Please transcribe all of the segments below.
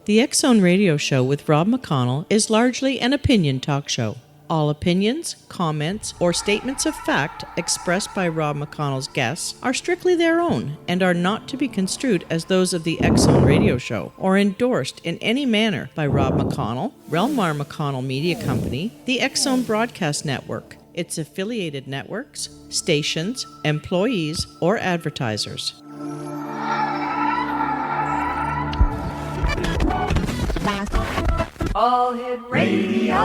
The X Zone Radio Show with Rob McConnell is largely an opinion talk show. All opinions, comments, or statements of fact expressed by Rob McConnell's guests are strictly their own and are not to be construed as those of the X Zone Radio Show or endorsed in any manner by Rob McConnell, REL-MAR McConnell Media Company, the X Zone Broadcast Network, its affiliated networks, stations, employees, or advertisers. All Hit Radio.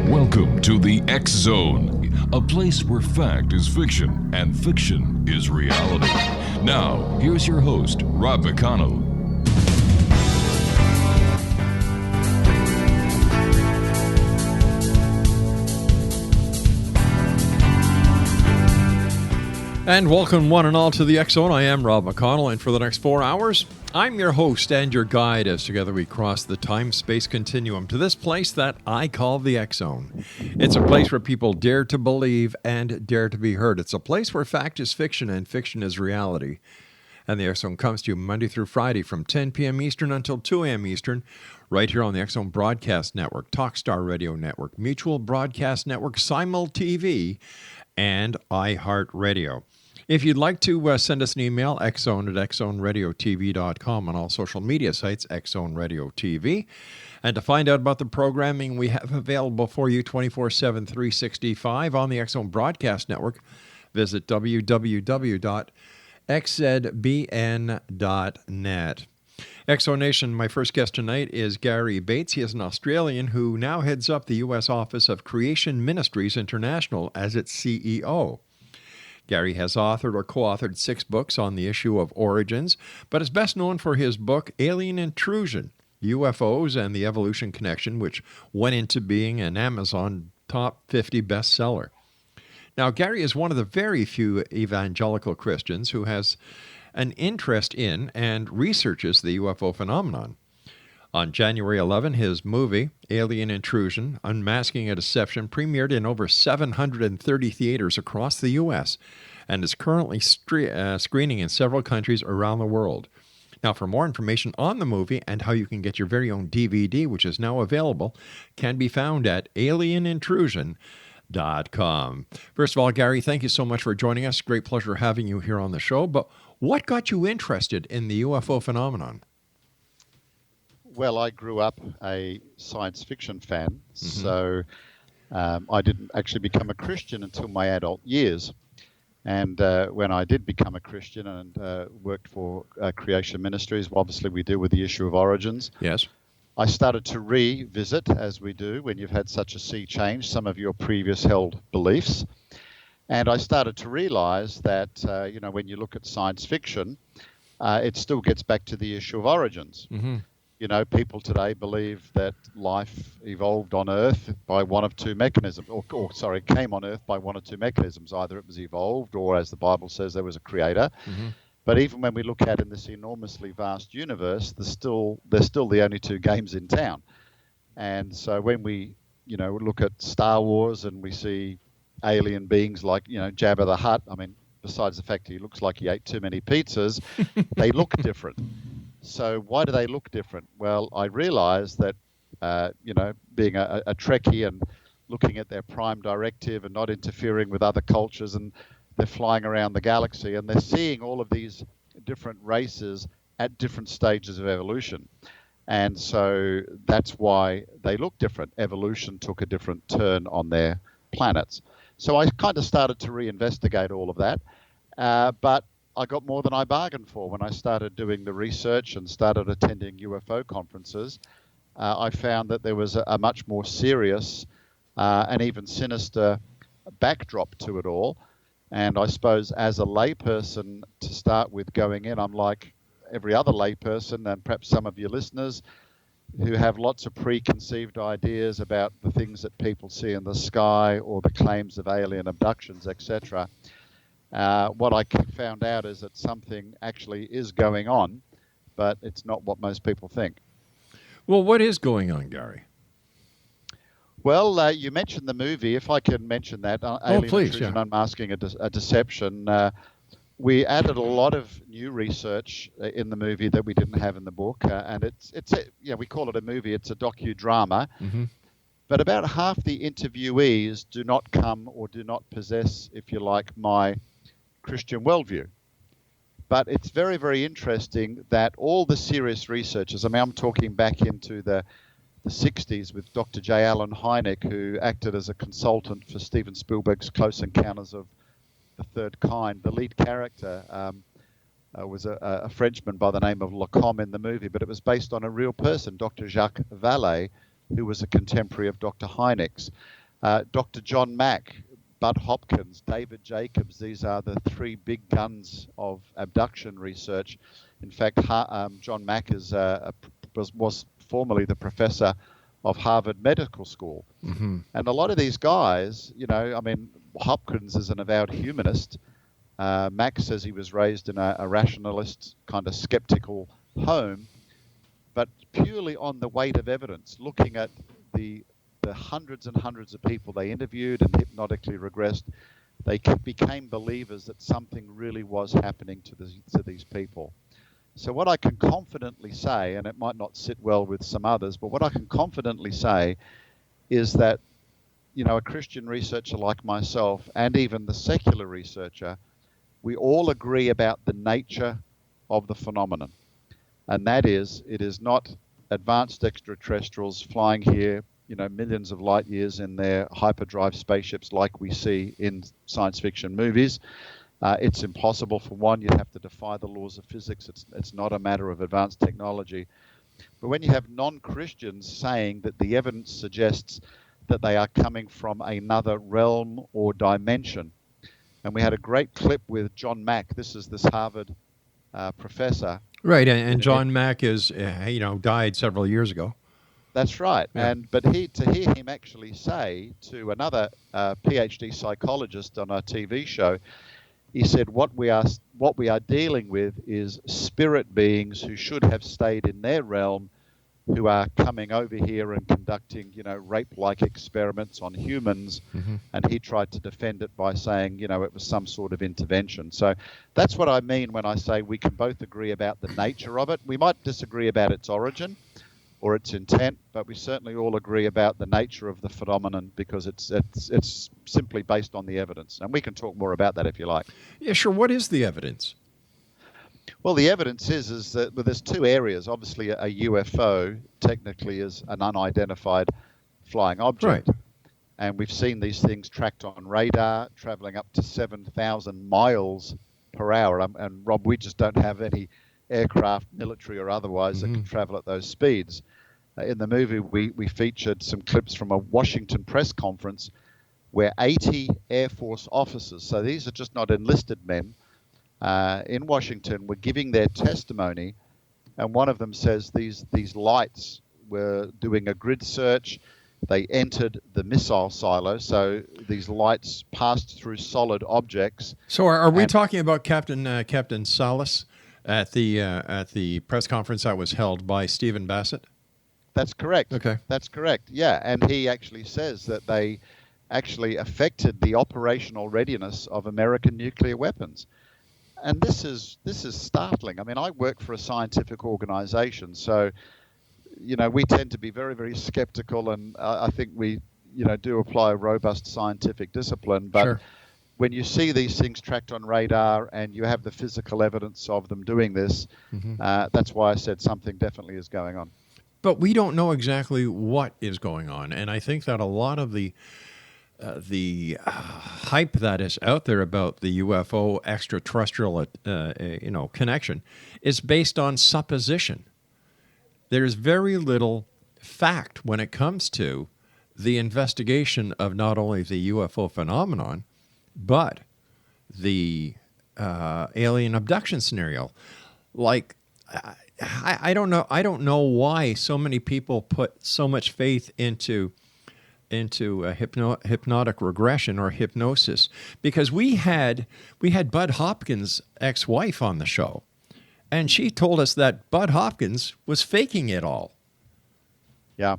Welcome to the X Zone, a place where fact is fiction and fiction is reality. Now, here's your host, Rob McConnell. And welcome one and all to the X Zone. I am Rob McConnell, and for the next 4 hours, I'm your host and your guide as together we cross the time-space continuum to this place that I call the X Zone. It's a place where people dare to believe and dare to be heard. It's a place where fact is fiction and fiction is reality. And the X Zone comes to you Monday through Friday from 10 p.m. Eastern until 2 a.m. Eastern, right here on the X Zone Broadcast Network, Talkstar Radio Network, Mutual Broadcast Network, Simul TV, and iHeartRadio. If you'd like to send us an email, xzone@xzoneradiotv.com, on all social media sites, Xzone Radio TV. And to find out about the programming we have available for you 24/7, 365 on the X Zone Broadcast Network, visit www.xzbn.net. Exonation, my first guest tonight is Gary Bates. He is an Australian who now heads up the U.S. office of Creation Ministries International as its CEO. Gary has authored or co-authored 6 books on the issue of origins, but is best known for his book, Alien Intrusion, UFOs and the Evolution Connection, which went into being an Amazon top 50 bestseller. Now, Gary is one of the very few evangelical Christians who has an interest in and researches the UFO phenomenon. On January 11, his movie, Alien Intrusion, Unmasking a Deception, premiered in over 730 theaters across the U.S. and is currently screening in several countries around the world. Now, for more information on the movie and how you can get your very own DVD, which is now available, can be found at alienintrusion.com. First of all, Gary, thank you so much for joining us. Great pleasure having you here on the show. But what got you interested in the UFO phenomenon? Well, I grew up a science fiction fan, so I didn't actually become a Christian until my adult years. And when I did become a Christian and worked for Creation Ministries, obviously we deal with the issue of origins. Yes. I started to revisit, as we do when you've had such a sea change, some of your previous held beliefs. And I started to realize that, when you look at science fiction, it still gets back to the issue of origins. Mm-hmm. People today believe that life evolved on Earth by one of two mechanisms, came on Earth by one of two mechanisms. Either it was evolved or, as the Bible says, there was a creator. Mm-hmm. But even when we look at in this enormously vast universe, there's still the only two games in town. And so when we, look at Star Wars and we see alien beings like, Jabba the Hutt, besides the fact he looks like he ate too many pizzas, they look different. So why do they look different? Well, I realized that, being a Trekkie and looking at their prime directive and not interfering with other cultures, and they're flying around the galaxy and they're seeing all of these different races at different stages of evolution. And so that's why they look different. Evolution took a different turn on their planets. So I kind of started to reinvestigate all of that. But I got more than I bargained for when I started doing the research and started attending UFO conferences. I found that there was a much more serious and even sinister backdrop to it all. And I suppose as a layperson to start with going in, I'm like every other layperson and perhaps some of your listeners who have lots of preconceived ideas about the things that people see in the sky or the claims of alien abductions, etc. What I found out is that something actually is going on, but it's not what most people think. Well, what is going on, Gary? Well, you mentioned the movie. If I can mention that, Alien please, Intrusion, yeah. Unmasking a Deception. We added a lot of new research in the movie that we didn't have in the book, and we call it a movie. It's a docudrama. Mm-hmm. But about half the interviewees do not come or do not possess, if you like, my Christian worldview. But it's very, very interesting that all the serious researchers, I mean, I'm talking back into the 60s with Dr. J. Allen Hynek, who acted as a consultant for Steven Spielberg's Close Encounters of the Third Kind. The lead character was a Frenchman by the name of Lacombe in the movie, but it was based on a real person, Dr. Jacques Vallée, who was a contemporary of Dr. Hynek's. Dr. John Mack, Bud Hopkins, David Jacobs, these are the three big guns of abduction research. In fact, John Mack was formerly the professor of Harvard Medical School. Mm-hmm. And a lot of these guys, I mean, Hopkins is an avowed humanist. Mack says he was raised in a rationalist, kind of skeptical home, but purely on the weight of evidence, looking at the hundreds and hundreds of people they interviewed and hypnotically regressed, they became believers that something really was happening to these people. So what I can confidently say, and it might not sit well with some others, but what I can confidently say is that, a Christian researcher like myself and even the secular researcher, we all agree about the nature of the phenomenon. And that is, it is not advanced extraterrestrials flying here, millions of light years in their hyperdrive spaceships like we see in science fiction movies. It's impossible. For one, you'd have to defy the laws of physics. It's not a matter of advanced technology. But when you have non-Christians saying that the evidence suggests that they are coming from another realm or dimension, and we had a great clip with John Mack. This is this Harvard professor. Right, and John Mack is, died several years ago. That's right. Yeah. But to hear him actually say to another PhD psychologist on a TV show, he said, what we are dealing with is spirit beings who should have stayed in their realm, who are coming over here and conducting, rape-like experiments on humans. Mm-hmm. And he tried to defend it by saying, it was some sort of intervention. So that's what I mean when I say we can both agree about the nature of it. We might disagree about its origin or its intent, but we certainly all agree about the nature of the phenomenon because it's simply based on the evidence. And we can talk more about that if you like. Yeah, sure. What is the evidence? Well, the evidence is that there's two areas. Obviously, a UFO technically is an unidentified flying object. Right. And we've seen these things tracked on radar, traveling up to 7,000 miles per hour. And Rob, we just don't have any aircraft, military or otherwise, that can travel at those speeds. In the movie, we featured some clips from a Washington press conference where 80 Air Force officers, so these are just not enlisted men, in Washington were giving their testimony, and one of them says these lights were doing a grid search. They entered the missile silo, so these lights passed through solid objects. So are we talking about Captain Salas at the press conference that was held by Stephen Bassett? That's correct. Okay. That's correct. Yeah, and he actually says that they actually affected the operational readiness of American nuclear weapons. And this is startling. I mean, I work for a scientific organization, so we tend to be very, very skeptical, and I think we do apply a robust scientific discipline. But Sure. When you see these things tracked on radar and you have the physical evidence of them doing this, Mm-hmm. That's why I said something definitely is going on. But we don't know exactly what is going on, and I think that a lot of the hype that is out there about the UFO extraterrestrial, connection is based on supposition. There's very little fact when it comes to the investigation of not only the UFO phenomenon, but the alien abduction scenario. Like, I don't know. I don't know why so many people put so much faith into hypnotic regression or hypnosis, because we had Bud Hopkins' ex-wife on the show, and she told us that Bud Hopkins was faking it all. Yeah.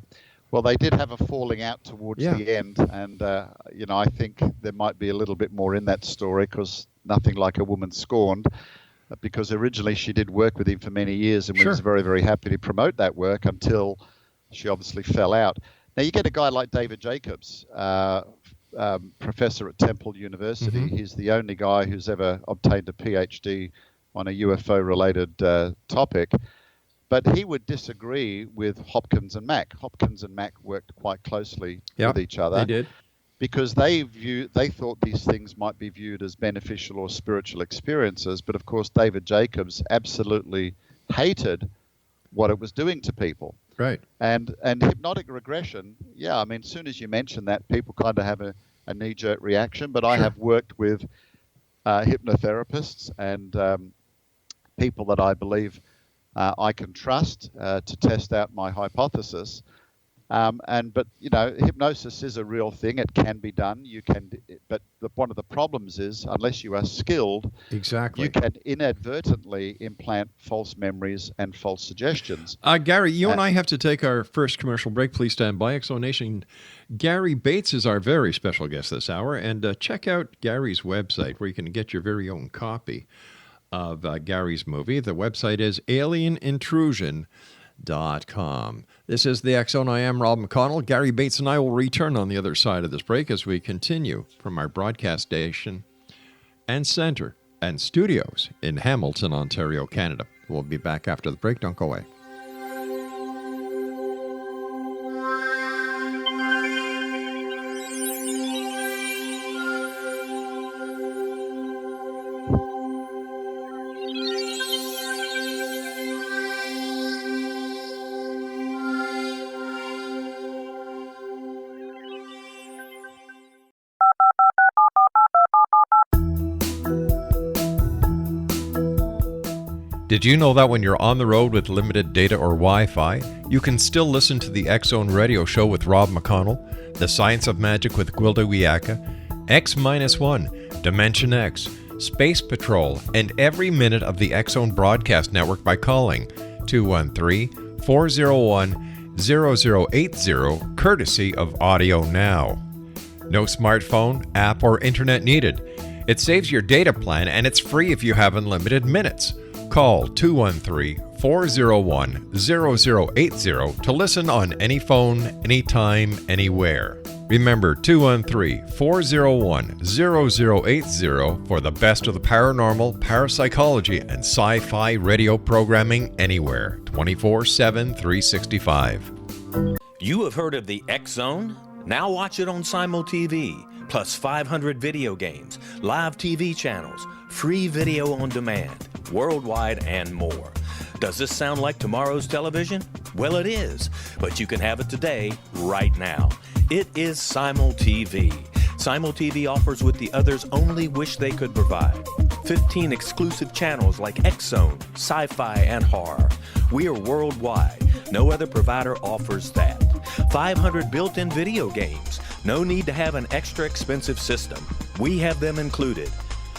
Well, they did have a falling out towards the end, and I think there might be a little bit more in that story, because nothing like a woman scorned. Because originally she did work with him for many years and was very, very happy to promote that work until she obviously fell out. Now, you get a guy like David Jacobs, professor at Temple University. Mm-hmm. He's the only guy who's ever obtained a PhD on a UFO-related topic. But he would disagree with Hopkins and Mack. Hopkins and Mack worked quite closely with each other. They did. Because they thought these things might be viewed as beneficial or spiritual experiences. But of course, David Jacobs absolutely hated what it was doing to people. Right. And hypnotic regression, I mean, as soon as you mention that, people kind of have a knee-jerk reaction. But I have worked with hypnotherapists and people that I believe I can trust to test out my hypothesis. But hypnosis is a real thing. It can be done. But one of the problems is, unless you are skilled, you can inadvertently implant false memories and false suggestions. Gary, you and I have to take our first commercial break. Please stand by. XZone. Gary Bates is our very special guest this hour, and check out Gary's website where you can get your very own copy of Gary's movie. The website is alieninintrusion.com. This is the XZone. I am Rob McConnell. Gary Bates and I will return on the other side of this break as we continue from our broadcast station and center and studios in Hamilton, Ontario, Canada. We'll be back after the break. Don't go away. Did you know that when you're on the road with limited data or Wi-Fi, you can still listen to the XZone radio show with Rob McConnell, The Science of Magic with Gwilda Wiyaka, X-1, Dimension X, Space Patrol, and every minute of the XZone broadcast network by calling 213-401-0080, courtesy of Audio Now. No smartphone, app, or internet needed. It saves your data plan, and it's free if you have unlimited minutes. Call 213-401-0080 to listen on any phone, anytime, anywhere. Remember, 213-401-0080 for the best of the paranormal, parapsychology, and sci-fi radio programming anywhere, 24/7, 365. You have heard of the XZone? Now watch it on Simul TV, plus 500 video games, live TV channels, free video on demand, worldwide, and more. Does this sound like tomorrow's television? Well, it is, but you can have it today, right now. It is Simul TV. Simul TV offers what the others only wish they could provide. 15 exclusive channels like XZone, sci-fi, and horror. We are worldwide. No other provider offers that. 500 built-in video games. No need to have an extra expensive system. We have them included.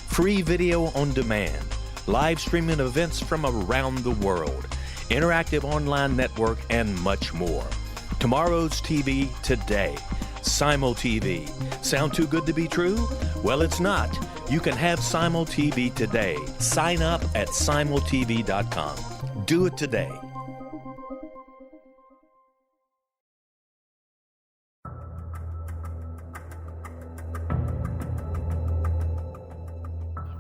Free video on demand. Live streaming events from around the world. Interactive online network, and much more. Tomorrow's TV today. Simul TV. Sound too good to be true? Well, it's not. You can have Simul TV today. Sign up at simultv.com. Do it today.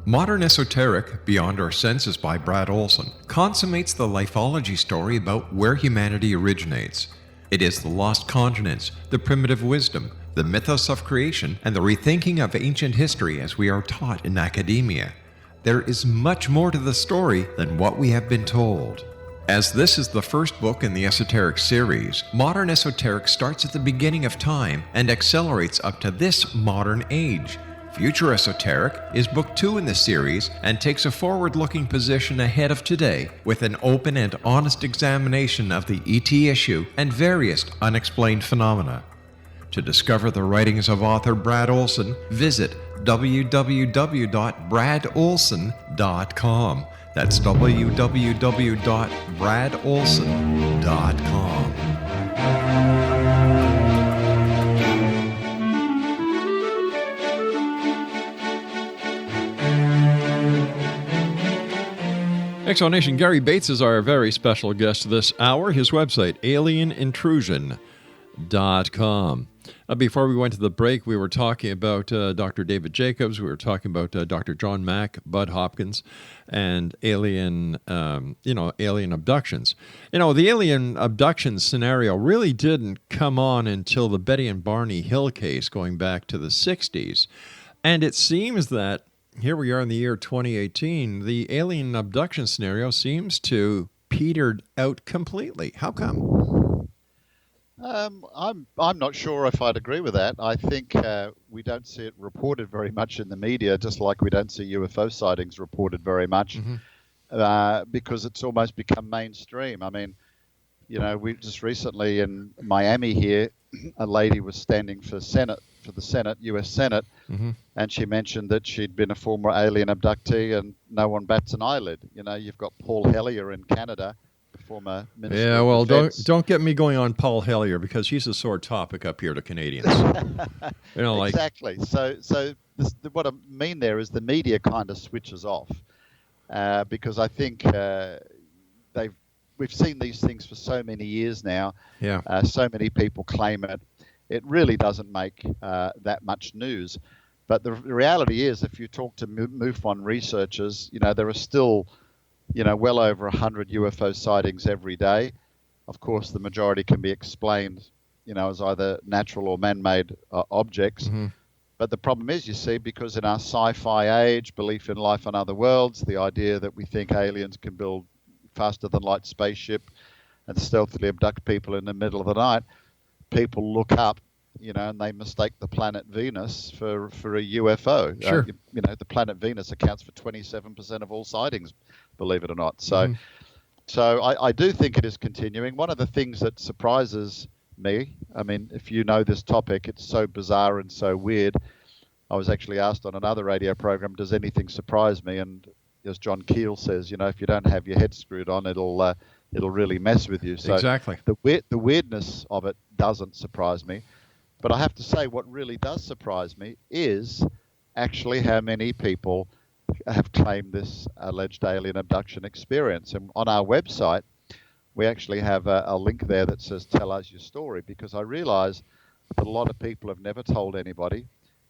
Modern Esoteric, Beyond Our Senses by Brad Olson, consummates the lifeology story about where humanity originates. It is the lost continents, the primitive wisdom, the mythos of creation, and the rethinking of ancient history as we are taught in academia. There is much more to the story than what we have been told. As this is the first book in the Esoteric series, Modern Esoteric starts at the beginning of time and accelerates up to this modern age. Future Esoteric is book 2 in the series and takes a forward-looking position ahead of today with an open and honest examination of the ET issue and various unexplained phenomena. To discover the writings of author Brad Olson, visit www.bradolson.com. That's www.bradolson.com. Exonation, Gary Bates is our very special guest this hour. His website, alienintrusion.com. Before we went to the break, we were talking about Dr. David Jacobs. We were talking about Dr. John Mack, Bud Hopkins, and alien abductions. The alien abduction scenario really didn't come on until the Betty and Barney Hill case going back to the 60s. And it seems that here we are in the year 2018, the alien abduction scenario seems to petered out completely. How come? I'm not sure if I'd agree with that. I think we don't see it reported very much in the media, just like we don't see UFO sightings reported very much, because it's almost become mainstream. I mean, we just recently in Miami here, a lady was standing for the Senate, U.S. Senate, and she mentioned that she'd been a former alien abductee, and no one bats an eyelid. You've got Paul Hellyer in Canada, former minister. Yeah, well, don't get me going on Paul Hellyer, because he's a sore topic up here to Canadians. Exactly. So what I mean there is the media kind of switches off, because I think we've seen these things for so many years now. Yeah. So many people claim it. It really doesn't make that much news. But the reality is, if you talk to MUFON researchers, there are still well over 100 UFO sightings every day. Of course, the majority can be explained, as either natural or man-made objects. But the problem is, you see, because in our sci-fi age, belief in life on other worlds, the idea that we think aliens can build faster than light spaceship and stealthily abduct people in the middle of the night, people look up, and they mistake the planet Venus for a UFO. Sure. The planet Venus accounts for 27% of all sightings, believe it or not. So I do think it is continuing. One of the things that surprises me, I mean, if you know this topic, it's so bizarre and so weird. I was actually asked on another radio program, does anything surprise me? And as John Keel says, if you don't have your head screwed on, it'll really mess with you. So exactly. The weirdness of it doesn't surprise me. But I have to say, what really does surprise me is actually how many people have claimed this alleged alien abduction experience. And on our website, we actually have a link there that says, tell us your story, because I realize that a lot of people have never told anybody.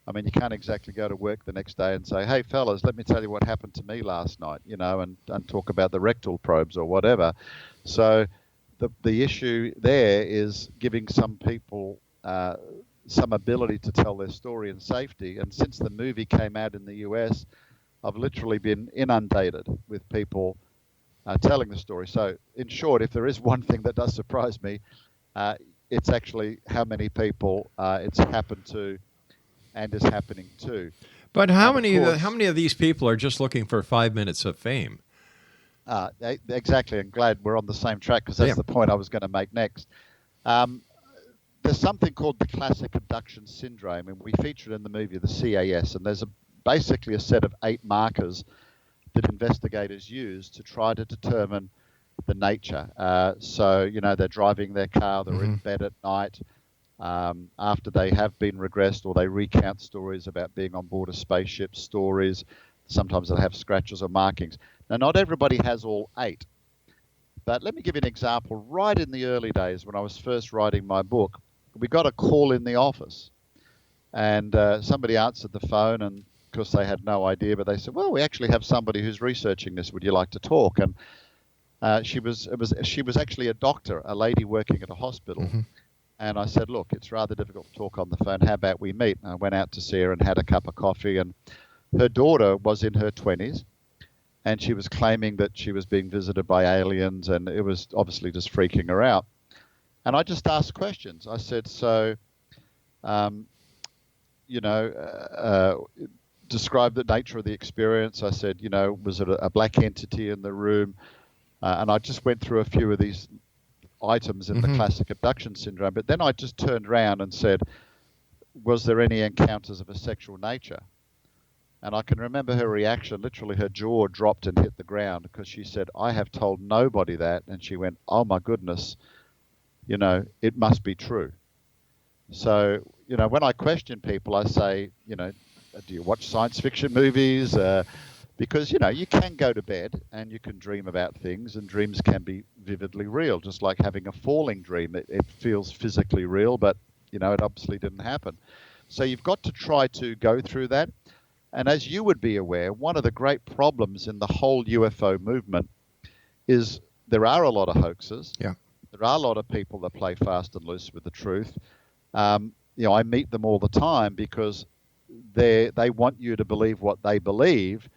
I mean, you can't exactly go to work the next day and say, hey, fellas, let me tell you what happened to me last night, and talk about the rectal probes or whatever. So the issue there is giving some people some ability to tell their story in safety. And since the movie came out in the US, I've literally been inundated with people telling the story. So in short, if there is one thing that does surprise me, it's actually how many people it's happened to and is happening to. But how many of these people are just looking for 5 minutes of fame? Exactly. I'm glad we're on the same track, because that's the point I was going to make next. There's something called the classic abduction syndrome, and we feature it in the movie, the CAS, and there's basically a set of 8 markers that investigators use to try to determine the nature. So, they're driving their car, they're in bed at night, after they have been regressed, or they recount stories about being on board a spaceship, stories. Sometimes they'll have scratches or markings. Now, not everybody has all 8. But let me give you an example. Right in the early days, when I was first writing my book, we got a call in the office, and somebody answered the phone, and of course they had no idea, but they said, well, we actually have somebody who's researching this. Would you like to talk? And she was actually a doctor, a lady working at a hospital. And I said, look, it's rather difficult to talk on the phone. How about we meet? And I went out to see her and had a cup of coffee, and her daughter was in her 20s, and she was claiming that she was being visited by aliens, and it was obviously just freaking her out. And I just asked questions. I said, so, describe the nature of the experience. I said, was it a black entity in the room? And I just went through a few of these items in the classic abduction syndrome. But then I just turned around and said, was there any encounters of a sexual nature? And I can remember her reaction. Literally, her jaw dropped and hit the ground, because she said, I have told nobody that. And she went, oh, my goodness. It must be true. So, when I question people, I say, do you watch science fiction movies? Because, you know, you can go to bed and you can dream about things, and dreams can be vividly real, just like having a falling dream. It feels physically real, but, you know, it obviously didn't happen. So you've got to try to go through that. And as you would be aware, one of the great problems in the whole UFO movement is there are a lot of hoaxes. Yeah. There are a lot of people that play fast and loose with the truth. You know, I meet them all the time because they want you to believe what they believe.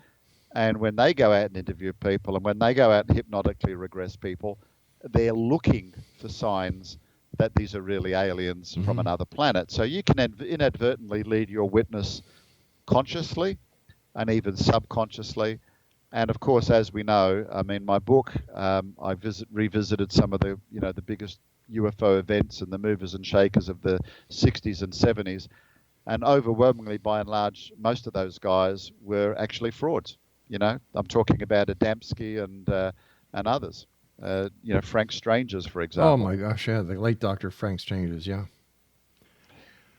And when they go out and interview people, and when they go out and hypnotically regress people, they're looking for signs that these are really aliens from another planet. So you can inadvertently lead your witness consciously and even subconsciously. And of course, as we know, I mean, my book, I revisited some of the, you know, the biggest UFO events and the movers and shakers of the 60s and 70s. And overwhelmingly, by and large, most of those guys were actually frauds. You know, I'm talking about Adamski and others. You know, Frank Strangers, for example. Oh my gosh, yeah, the late Dr. Frank Strangers, yeah.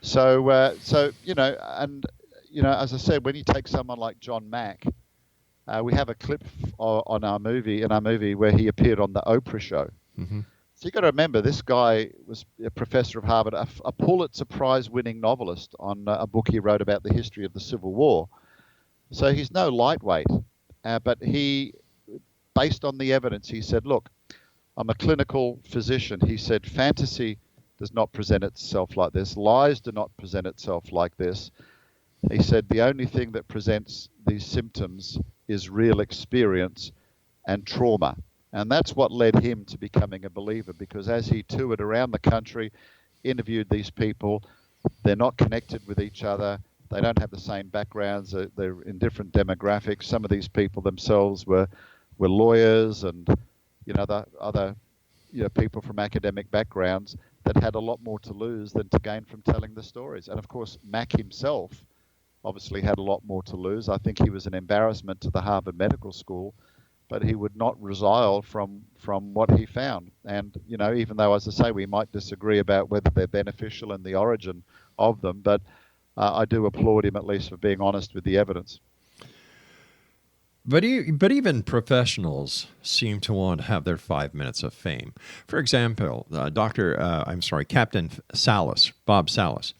So you know, and you know, as I said, when you take someone like John Mack, we have a clip in our movie where he appeared on the Oprah show. Mm-hmm. So you got to remember, this guy was a professor of Harvard, a Pulitzer Prize-winning novelist on a book he wrote about the history of the Civil War. So he's no lightweight, but he, based on the evidence, he said, look, I'm a clinical physician. He said, fantasy does not present itself like this. Lies do not present itself like this. He said, the only thing that presents these symptoms is real experience and trauma. And that's what led him to becoming a believer, because as he toured around the country, interviewed these people, they're not connected with each other. They don't have the same backgrounds. They're in different demographics. Some of these people themselves were lawyers and, you know, the other, you know, people from academic backgrounds that had a lot more to lose than to gain from telling the stories. And of course, Mack himself obviously had a lot more to lose. I think he was an embarrassment to the Harvard Medical School, but he would not resile from what he found. And, you know, even though, as I say, we might disagree about whether they're beneficial and the origin of them, but I do applaud him at least for being honest with the evidence. But even professionals seem to want to have their 5 minutes of fame. For example, Captain Salas, Bob Salas.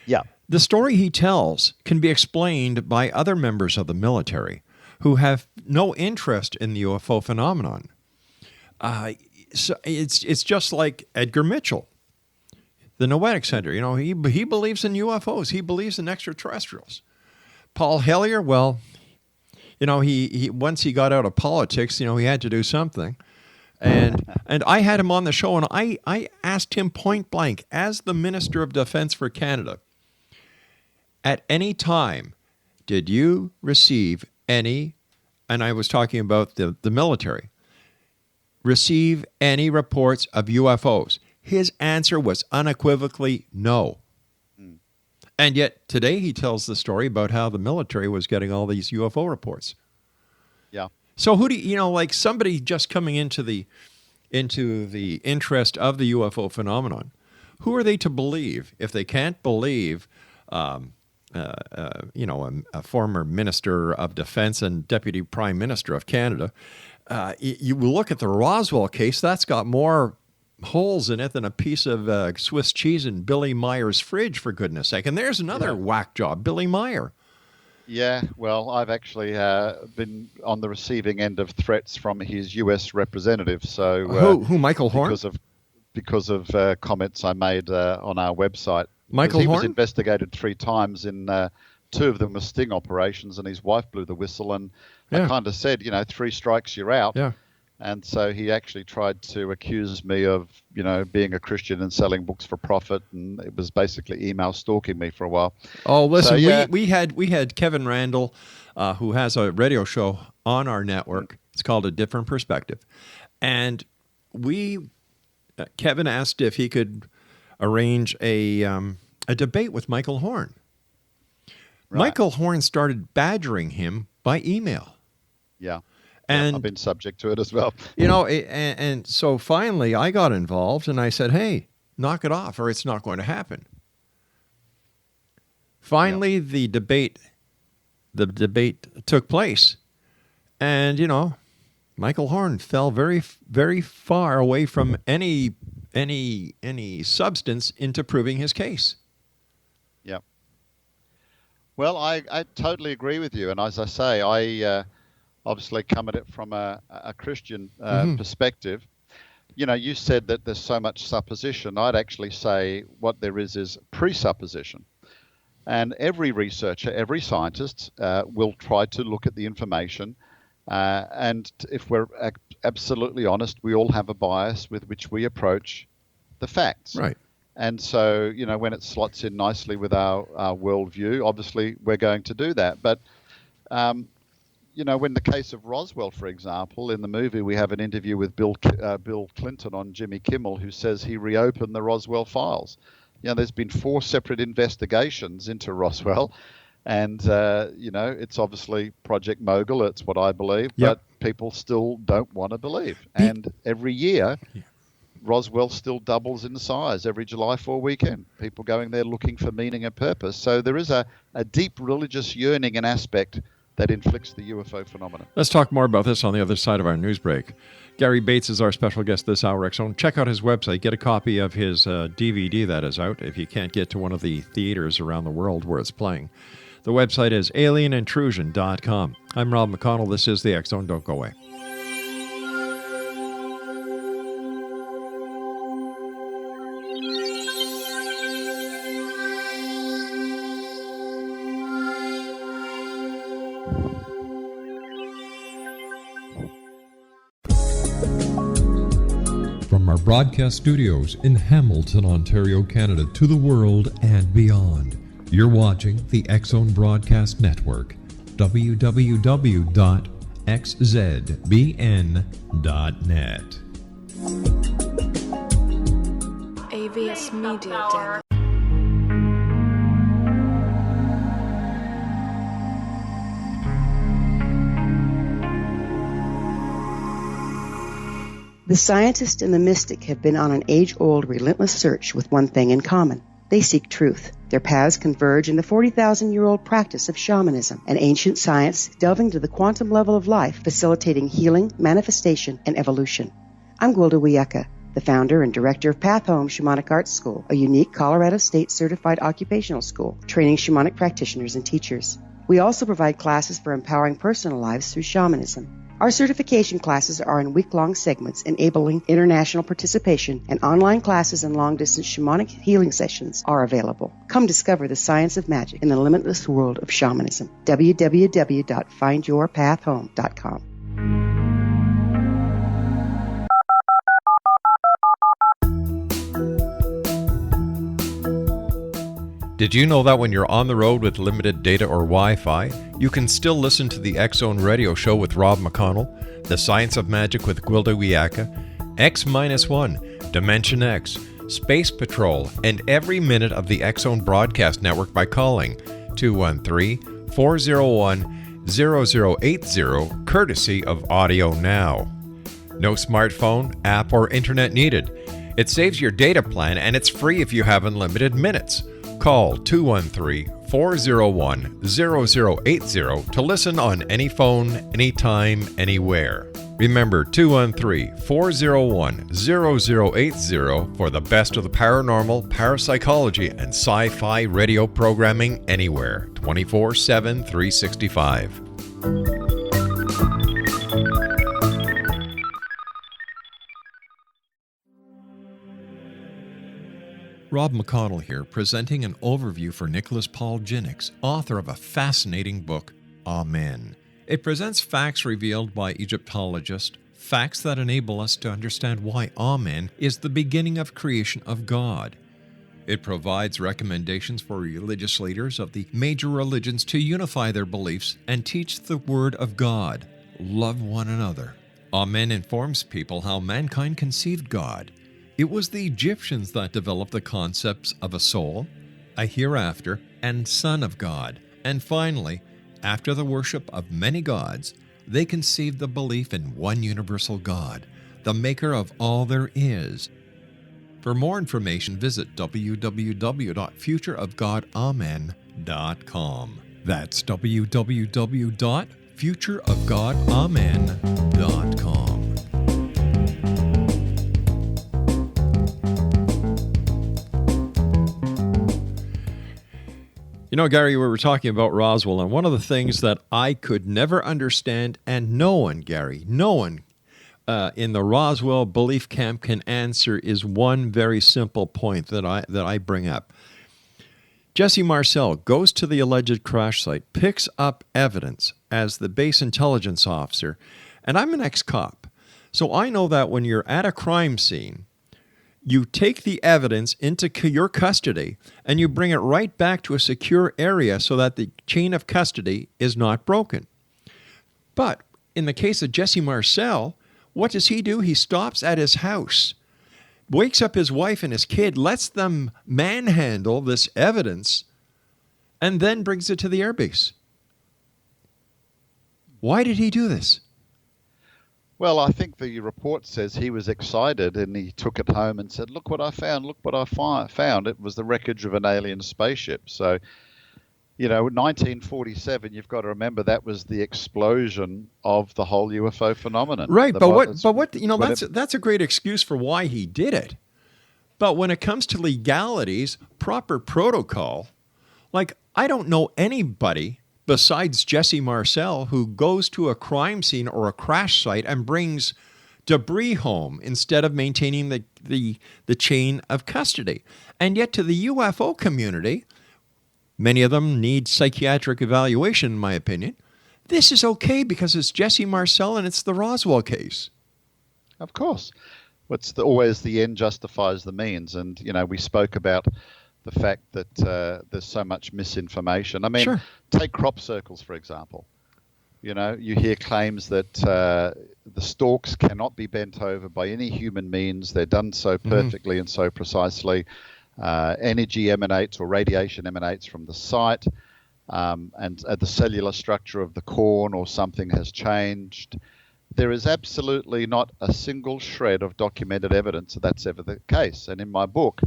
Yeah. The story he tells can be explained by other members of the military who have no interest in the UFO phenomenon. So it's just like Edgar Mitchell, the Noetic Center. You know, he believes in UFOs. He believes in extraterrestrials. Paul Hellyer, well, you know, he once he got out of politics, you know, he had to do something. And I had him on the show, and I asked him point blank, as the Minister of Defense for Canada, at any time, did you receive any, and I was talking about the military, receive any reports of UFOs? His answer was unequivocally no. And yet today he tells the story about how the military was getting all these UFO reports. Yeah. So who do you know, like somebody just coming into the interest of the UFO phenomenon, who are they to believe if they can't believe, a former Minister of Defense and Deputy Prime Minister of Canada? You look at the Roswell case, that's got more holes in it than a piece of Swiss cheese in Billy Meyer's fridge, for goodness sake. And there's another whack job, Billy Meyer. Yeah, well, I've actually been on the receiving end of threats from his U.S. representative. So who Michael Horn? Because of comments I made on our website. Michael Horn? He was investigated investigated 3 times, in 2 of them were sting operations, and his wife blew the whistle. And I kind of said, 3 strikes, you're out. Yeah. And so he actually tried to accuse me of, being a Christian and selling books for profit, and it was basically email stalking me for a while. Oh, listen, so, we had Kevin Randall, who has a radio show on our network. It's called A Different Perspective, and Kevin asked if he could arrange a debate with Michael Horn. Right. Michael Horn started badgering him by email. Yeah. And I've been subject to it as well. And so finally I got involved and I said, hey, knock it off or it's not going to happen. Finally, the debate took place. And, Michael Horn fell very, very far away from any substance into proving his case. Yep. Well, I totally agree with you. And as I say, I obviously come at it from a Christian perspective. You said that there's so much supposition. I'd actually say what there is presupposition. And every researcher, every scientist will try to look at the information. And if we're absolutely honest, we all have a bias with which we approach the facts. Right. And so, when it slots in nicely with our worldview, obviously we're going to do that. But, when the case of Roswell, for example, in the movie, we have an interview with Bill Clinton on Jimmy Kimmel, who says he reopened the Roswell files. There's been 4 separate investigations into Roswell. And, it's obviously Project Mogul. It's what I believe. Yep. But people still don't want to believe. And every year, Roswell still doubles in size every July 4 weekend. People going there looking for meaning and purpose. So there is a deep religious yearning and aspect that inflicts the UFO phenomenon. Let's talk more about this on the other side of our news break. Gary Bates is our special guest this hour, X-Zone. Check out his website. Get a copy of his DVD that is out if you can't get to one of the theaters around the world where it's playing. The website is alienintrusion.com. I'm Rob McConnell. This is the X-Zone. Don't go away. From our broadcast studios in Hamilton, Ontario, Canada, to the world and beyond, you're watching the X-Zone Broadcast Network, www.xzbn.net. AVS Media Den. The scientist and the mystic have been on an age-old, relentless search with one thing in common. They seek truth. Their paths converge in the 40,000-year-old practice of shamanism, an ancient science delving to the quantum level of life, facilitating healing, manifestation, and evolution. I'm Gwilda Wiyaka, the founder and director of Path Home Shamanic Arts School, a unique Colorado State certified occupational school training shamanic practitioners and teachers. We also provide classes for empowering personal lives through shamanism. Our certification classes are in week-long segments enabling international participation, and online classes and long-distance shamanic healing sessions are available. Come discover the science of magic in the limitless world of shamanism. www.findyourpathhome.com. Did you know that when you're on the road with limited data or Wi-Fi, you can still listen to the X-Zone radio show with Rob McConnell, The Science of Magic with Gwilda Wiyaka, X-1, Dimension X, Space Patrol, and every minute of the X-Zone broadcast network by calling 213-401-0080, courtesy of Audio Now. No smartphone, app, or internet needed. It saves your data plan, and it's free if you have unlimited minutes. Call 213-401-0080 to listen on any phone, anytime, anywhere. Remember 213-401-0080 for the best of the paranormal, parapsychology, and sci-fi radio programming anywhere, 24/7, 365. Rob McConnell here, presenting an overview for Nicholas Paul Jennings, author of a fascinating book, Amen. It presents facts revealed by Egyptologists, facts that enable us to understand why Amen is the beginning of creation of God. It provides recommendations for religious leaders of the major religions to unify their beliefs and teach the Word of God. Love one another. Amen informs people how mankind conceived God. It was the Egyptians that developed the concepts of a soul, a hereafter, and Son of God. And finally, after the worship of many gods, they conceived the belief in one universal God, the maker of all there is. For more information, visit www.futureofgodamen.com. That's www.futureofgodamen.com. futureofgodamen.com. You know, Gary, we were talking about Roswell, and one of the things that I could never understand, and no one, Gary, no one in the Roswell belief camp can answer, is one very simple point that I bring up. Jesse Marcel goes to the alleged crash site, picks up evidence as the base intelligence officer, and I'm an ex-cop, so I know that when you're at a crime scene, you take the evidence into your custody and you bring it right back to a secure area so that the chain of custody is not broken. But in the case of Jesse Marcel, what does he do? He stops at his house, wakes up his wife and his kid, lets them manhandle this evidence, and then brings it to the airbase. Why did he do this? Well, I think the report says he was excited and he took it home and said, look what I found, look what I found. It was the wreckage of an alien spaceship. So, you know, 1947, you've got to remember that was the explosion of the whole UFO phenomenon. Right, but what you know, that's a great excuse for why he did it. But when it comes to legalities, proper protocol, like I don't know anybody besides Jesse Marcel who goes to a crime scene or a crash site and brings debris home instead of maintaining the chain of custody. And yet to the UFO community, many of them need psychiatric evaluation, in my opinion. This is okay because it's Jesse Marcel and it's the Roswell case. Of course. Always the end justifies the means. And, you know, we spoke about the fact that there's so much misinformation. I mean, Sure. Take crop circles, for example. You know, you hear claims that the stalks cannot be bent over by any human means. They're done so perfectly and so precisely. Energy emanates or radiation emanates from the site, and the cellular structure of the corn or something has changed. There is absolutely not a single shred of documented evidence that that's ever the case. And in my book,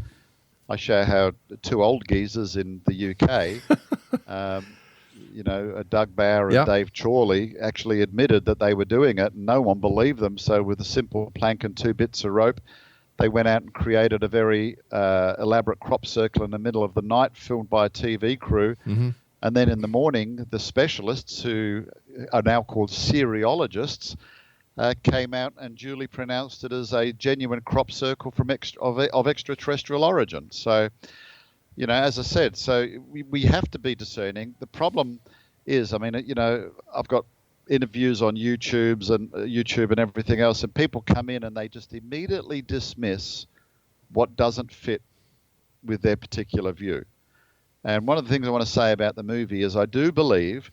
I show how two old geezers in the UK, you know, Doug Bauer and Dave Chorley, actually admitted that they were doing it, and no one believed them. So with a simple plank and 2 bits of rope, they went out and created a very elaborate crop circle in the middle of the night, filmed by a TV crew. Mm-hmm. And then in the morning, the specialists, who are now called seriologists, came out and duly pronounced it as a genuine crop circle from of extraterrestrial origin. So, you know, as I said, so we have to be discerning. The problem is, I mean, you know, I've got interviews on YouTube and everything else, and people come in and they just immediately dismiss what doesn't fit with their particular view. And one of the things I want to say about the movie is I do believe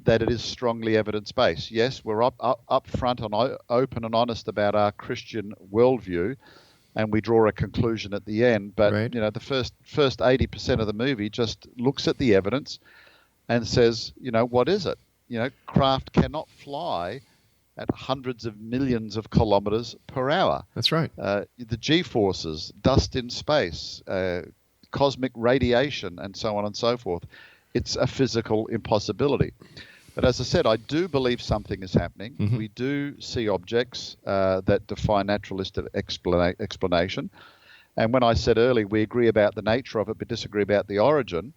that it is strongly evidence-based. Yes, we're up front and open and honest about our Christian worldview, and we draw a conclusion at the end. But right. You know, the first 80% of the movie just looks at the evidence and says, you know, what is it? You know, craft cannot fly at hundreds of millions of kilometers per hour. That's right. The G-forces, dust in space, cosmic radiation, and so on and so forth. It's a physical impossibility. But as I said, I do believe something is happening. Mm-hmm. We do see objects that defy naturalistic explanation. And when I said earlier we agree about the nature of it but disagree about the origin,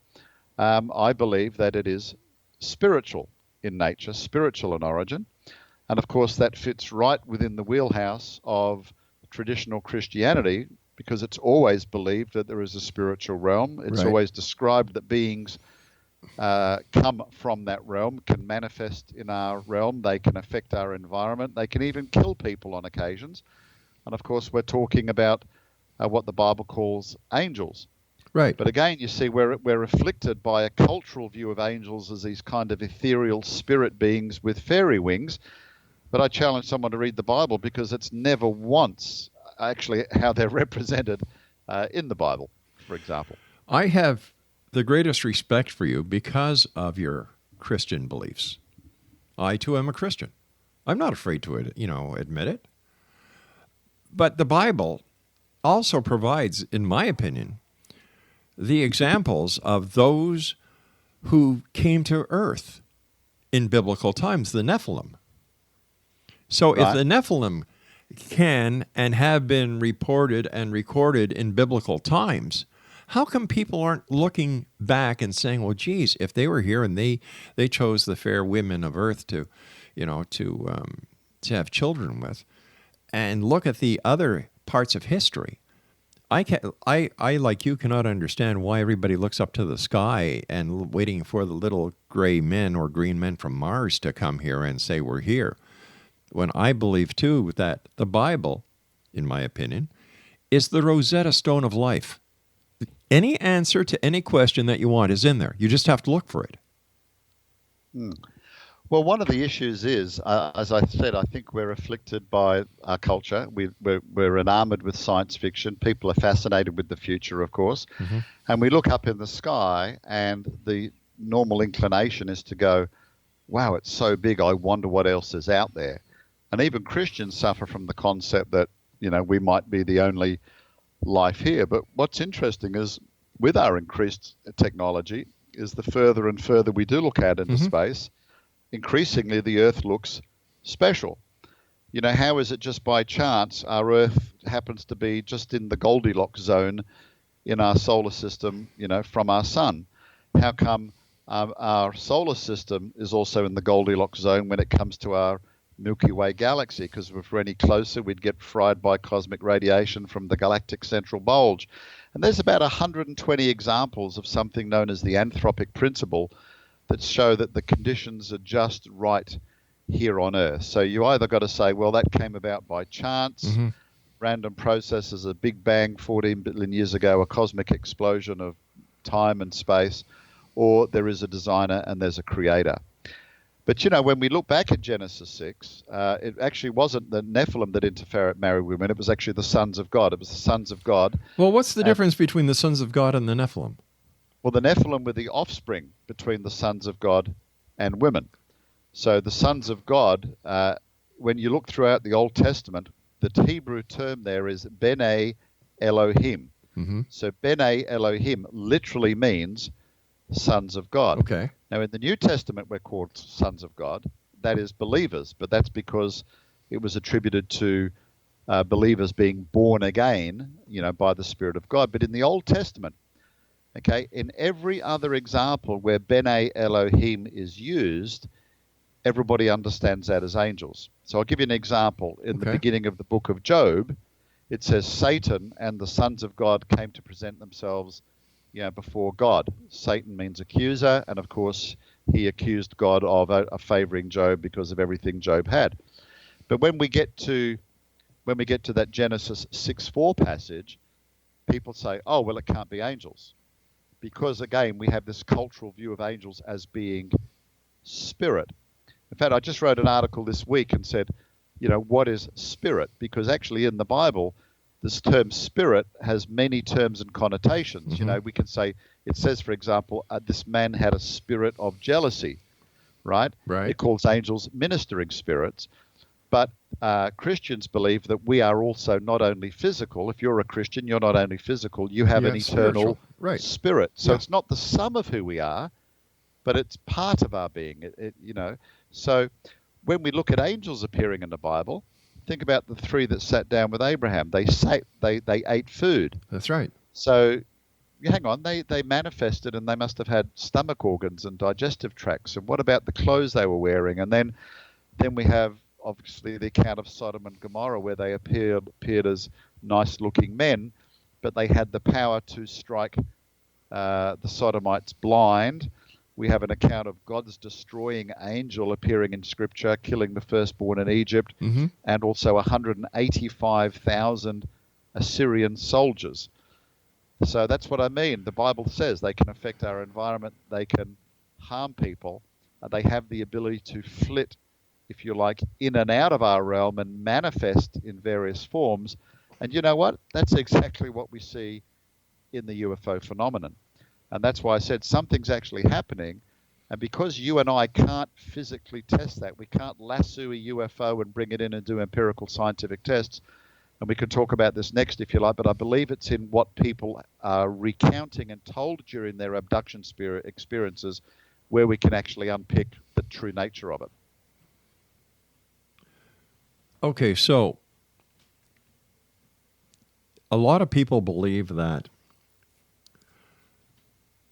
I believe that it is spiritual in nature, spiritual in origin. And of course that fits right within the wheelhouse of traditional Christianity, because it's always believed that there is a spiritual realm. It's always described that beings come from that realm, can manifest in our realm, they can affect our environment, they can even kill people on occasions. And of course we're talking about what the Bible calls angels. Right. But again, you see, we're afflicted by a cultural view of angels as these kind of ethereal spirit beings with fairy wings. But I challenge someone to read the Bible, because it's never once actually how they're represented in the Bible, for example. I have the greatest respect for you because of your Christian beliefs. I, too, am a Christian. I'm not afraid to, admit it. But the Bible also provides, in my opinion, the examples of those who came to earth in biblical times, the Nephilim. So if Right. the Nephilim can and have been reported and recorded in biblical times, how come people aren't looking back and saying, well, geez, if they were here and they chose the fair women of earth to have children with, and look at the other parts of history. I like you cannot understand why everybody looks up to the sky and waiting for the little gray men or green men from Mars to come here and say we're here. When I believe, too, that the Bible, in my opinion, is the Rosetta Stone of life. Any answer to any question that you want is in there. You just have to look for it. Well, one of the issues is, as I said, I think we're afflicted by our culture. We're enamored with science fiction. People are fascinated with the future, of course. Mm-hmm. And we look up in the sky, and the normal inclination is to go, wow, it's so big, I wonder what else is out there. And even Christians suffer from the concept that, we might be the only life here. But what's interesting is, with our increased technology, is the further and further we do look out into space, increasingly the Earth looks special. How is it just by chance our Earth happens to be just in the Goldilocks zone in our solar system, from our sun? How come our solar system is also in the Goldilocks zone when it comes to our Milky Way galaxy? Because if we're any closer, we'd get fried by cosmic radiation from the galactic central bulge. And there's about 120 examples of something known as the anthropic principle that show that the conditions are just right here on Earth. So you either got to say, well, that came about by chance, random processes, a big bang 14 billion years ago, a cosmic explosion of time and space, or there is a designer and there's a creator. But, when we look back at Genesis 6, it actually wasn't the Nephilim that married women. It was actually the sons of God. It was the sons of God. Well, what's the difference between the sons of God and the Nephilim? Well, the Nephilim were the offspring between the sons of God and women. So the sons of God, when you look throughout the Old Testament, the Hebrew term there is B'nai Elohim. Mm-hmm. So B'nai Elohim literally means sons of God. Okay. Now, in the New Testament, we're called sons of God. That is believers, but that's because it was attributed to believers being born again, by the Spirit of God. But in the Old Testament, okay, in every other example where B'nai Elohim is used, everybody understands that as angels. So I'll give you an example. In the beginning of the book of Job, it says Satan and the sons of God came to present themselves before God. Satan means accuser, and of course he accused God of favoring Job because of everything Job had. But when we get to that Genesis 6:4 passage, people say, oh, well, it can't be angels. Because again, we have this cultural view of angels as being spirit. In fact, I just wrote an article this week and said, what is spirit? Because actually in the Bible, this term spirit has many terms and connotations. Mm-hmm. We can say, it says, for example, this man had a spirit of jealousy, right? Right. It calls angels ministering spirits. But Christians believe that we are also not only physical. If you're a Christian, you're not only physical, you have an eternal spirit. So it's not the sum of who we are, but it's part of our being. So when we look at angels appearing in the Bible, think about the three that sat down with Abraham. They ate food. That's right. So hang on, they manifested, and they must have had stomach organs and digestive tracts. And what about the clothes they were wearing? And then we have obviously the account of Sodom and Gomorrah, where they appeared as nice-looking men, but they had the power to strike the Sodomites blind. We have an account of God's destroying angel appearing in Scripture, killing the firstborn in Egypt, and also 185,000 Assyrian soldiers. So that's what I mean. The Bible says they can affect our environment, they can harm people, they have the ability to flit, if you like, in and out of our realm and manifest in various forms. And you know what? That's exactly what we see in the UFO phenomenon. And that's why I said something's actually happening. And because you and I can't physically test that, we can't lasso a UFO and bring it in and do empirical scientific tests. And we can talk about this next if you like, but I believe it's in what people are recounting and told during their abduction experiences where we can actually unpick the the true nature of it. Okay, so a lot of people believe that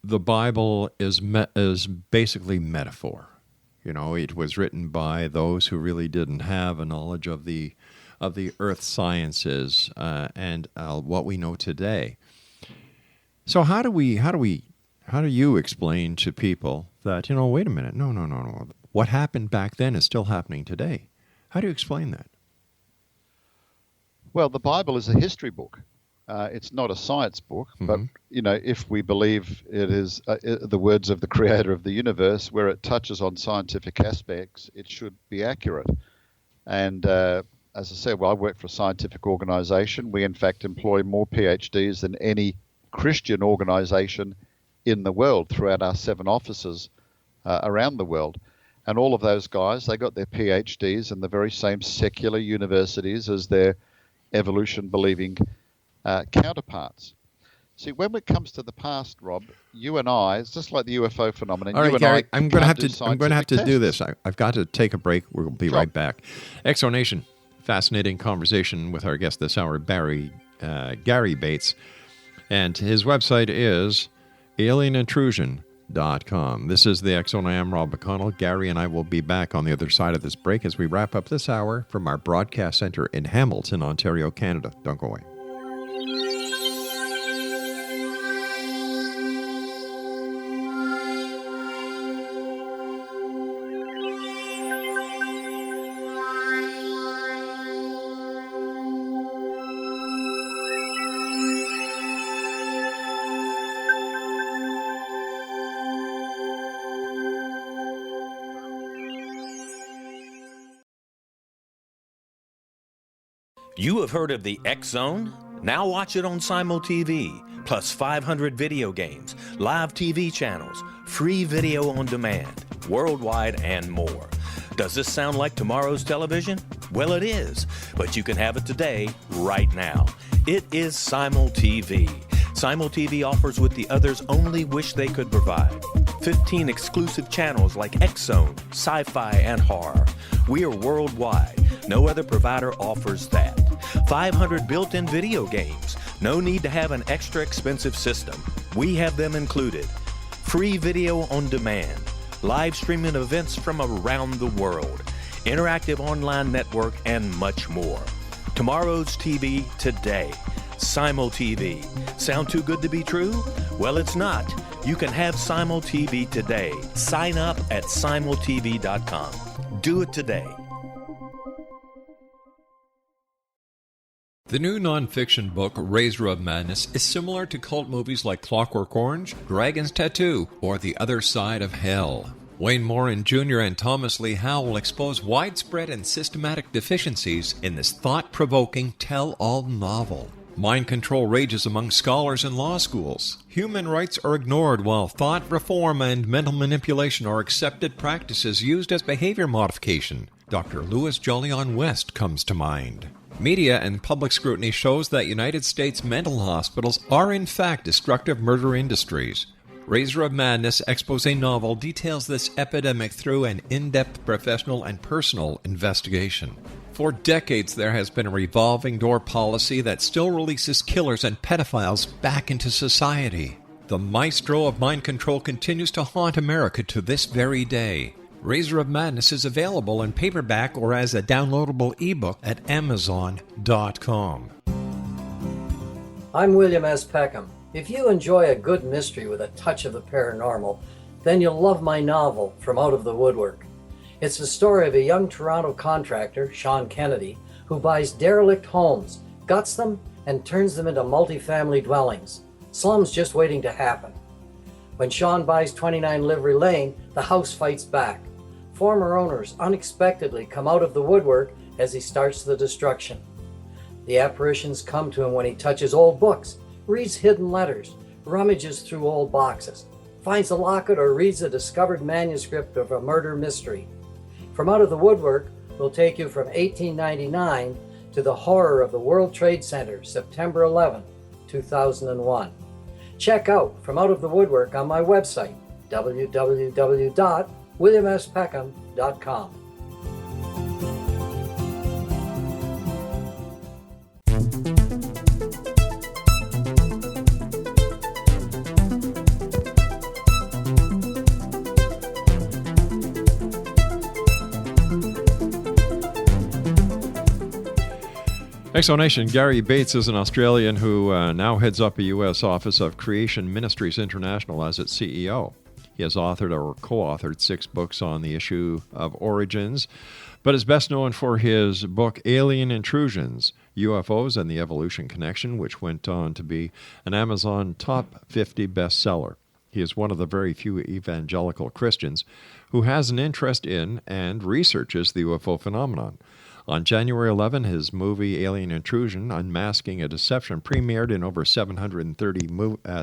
the Bible is basically metaphor. You know, it was written by those who really didn't have a knowledge of the earth sciences and what we know today. So how do you explain to people that, you know, wait a minute, no, what happened back then is still happening today? How do you explain that? Well, the Bible is a history book. It's not a science book, but, you know, if we believe it is the words of the creator of the universe, where it touches on scientific aspects, it should be accurate. And as I said, well, I work for a scientific organization. We, in fact, employ more PhDs than any Christian organization in the world throughout our 7 offices around the world. And all of those guys, they got their PhDs in the very same secular universities as their evolution-believing counterparts. See, when it comes to the past, Rob, you and I, it's just like the UFO phenomenon. All right, Gary, I'm going to have to do this. tests. I've got to take a break. We'll be right back. Exonation, fascinating conversation with our guest this hour, Gary Bates, and his website is alienintrusion.com. This is the X Zone. I am Rob McConnell. Gary and I will be back on the other side of this break as we wrap up this hour from our broadcast center in Hamilton, Ontario, Canada. Don't go away. You have heard of the X Zone? Now watch it on Simul TV, plus 500 video games, live TV channels, free video on demand, worldwide, and more. Does this sound like tomorrow's television? Well, it is, but you can have it today, right now. It is Simul TV. Simul TV offers what the others only wish they could provide. 15 exclusive channels like X Zone, sci-fi, and horror. We are worldwide. No other provider offers that. 500 built-in video games. No need to have an extra expensive system. We have them included. Free video on demand. Live streaming events from around the world. Interactive online network, and much more. Tomorrow's TV today. Simul TV. Sound too good to be true? Well, it's not. You can have Simul TV today. Sign up at simultv.com. Do it today. The new nonfiction book, Razor of Madness, is similar to cult movies like Clockwork Orange, Dragon's Tattoo, or The Other Side of Hell. Wayne Morin Jr. and Thomas Lee Howell expose widespread and systematic deficiencies in this thought-provoking tell-all novel. Mind control rages among scholars in law schools. Human rights are ignored while thought reform and mental manipulation are accepted practices used as behavior modification. Dr. Louis Jolyon West comes to mind. Media and public scrutiny shows that United States mental hospitals are in fact destructive murder industries. Razor of Madness expose novel details this epidemic through an in-depth professional and personal investigation. For decades, there has been a revolving door policy that still releases killers and pedophiles back into society. The maestro of mind control continues to haunt America to this very day. Razor of Madness is available in paperback or as a downloadable ebook at Amazon.com. I'm William S. Peckham. If you enjoy a good mystery with a touch of the paranormal, then you'll love my novel, From Out of the Woodwork. It's the story of a young Toronto contractor, Sean Kennedy, who buys derelict homes, guts them, and turns them into multifamily dwellings. Slums just waiting to happen. When Sean buys 29 Livery Lane, the house fights back. Former owners unexpectedly come out of the woodwork as he starts the destruction. The apparitions come to him when he touches old books, reads hidden letters, rummages through old boxes, finds a locket, or reads a discovered manuscript of a murder mystery. From Out of the Woodwork will take you from 1899 to the horror of the World Trade Center, September 11, 2001. Check out From Out of the Woodwork on my website, www.alienintrusion.com. WilliamSPeckham.com. Exonation, Gary Bates is an Australian who now heads up a U.S. office of Creation Ministries International as its CEO. He has authored or co-authored 6 books on the issue of origins, but is best known for his book Alien Intrusions, UFOs and the Evolution Connection, which went on to be an Amazon top 50 bestseller. He is one of the very few evangelical Christians who has an interest in and researches the UFO phenomenon. On January 11, his movie Alien Intrusion, Unmasking a Deception, premiered in over 730